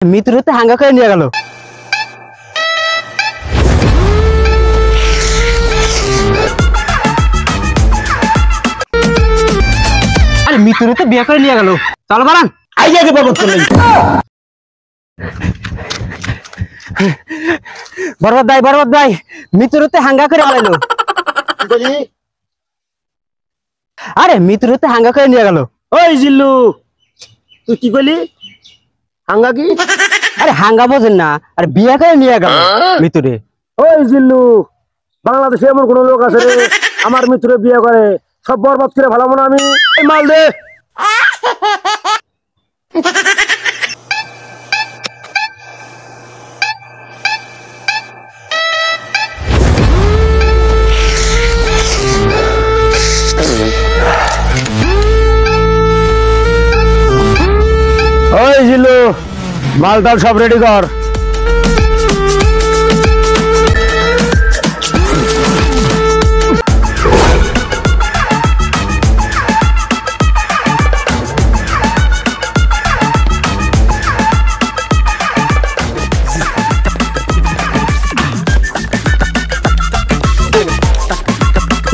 মিত্রতে হাঙ্গা করে নিয়ে গেল। আরে মিত্রতে বিয়ে করে নিয়ে গেল, চলো বাড়ান। আই আগে বরবাদ করলেন। বরবাদ ভাই মিত্রতে হাঙ্গা করে আলাইলো। আরে মিত্রতে হাঙ্গা করে নিয়ে গেল। ওই জিল্লু তুই কি কইলি? হাঙ্গা কি? আরে হাঙ্গা বোঝেন না, আরে বিয়ে করে নিয়ে গেল মিত্রে। ওই জিল্লু, বাংলাদেশে এমন কোন লোক আছে রে আমার মিত্রে বিয়ে করে? সব বরবাদ করে ভালো মনে আমি। এই মাল দে। ওই জিল্লু, মাল টাল সব রেডি কর।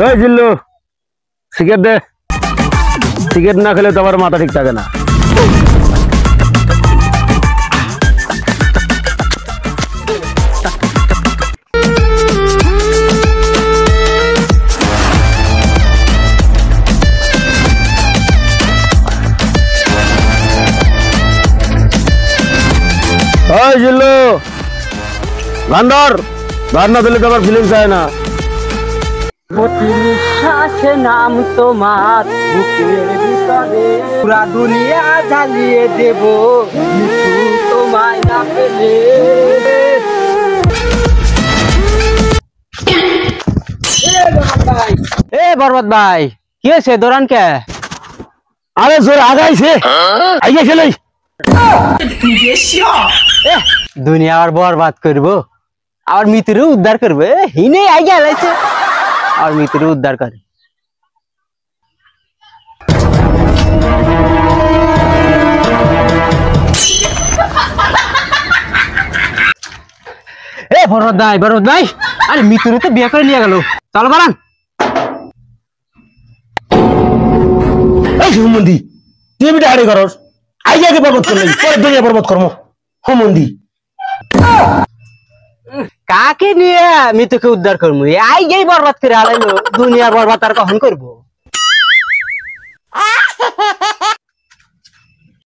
ওই জিল্লু, সিগারেট দে। সিগারেট না খেলে তো আমার মাথা ঠিক থাকে না। ওই জিল্লু, গান ধর। গান না দিলে তো আমার ফিলিংস হয় না। প্রতি নিঃশ্বাসে নাম তোমার বুকের ভিতরে, পুরা দুনিয়া জ্বালিয়ে দেব মৃত্যু তোমায় না পেলে। এ বরবাদ ভাই, কি হয়েছে দৌড়ান কে? আরে জোর আগাইছে, আইয়া খেলে। দুনিয়া আর বরবাদ করবো, আর মিত্র উদ্ধার করবে। হিনে আইয়া লাইছে আর মিত্র উদ্ধার করে। এ বরবাদ ভাই, আরে মিত্র তো বিয়ে করে নিয়ে গেল, চলো বাড়ান। এই হুমন্দি, তুই বিটা হাড়ি করস। আইয়া আগে বরবাদ করলেন, পরে দুনিয়া বরবাদ করবো। হুমন্দি, কাকে নিয়ে মিত্রকে উদ্ধার করবো? আই গেই বরবাদ করে আলাইলো, দুনিয়া বরবাদ আর কখন করবো?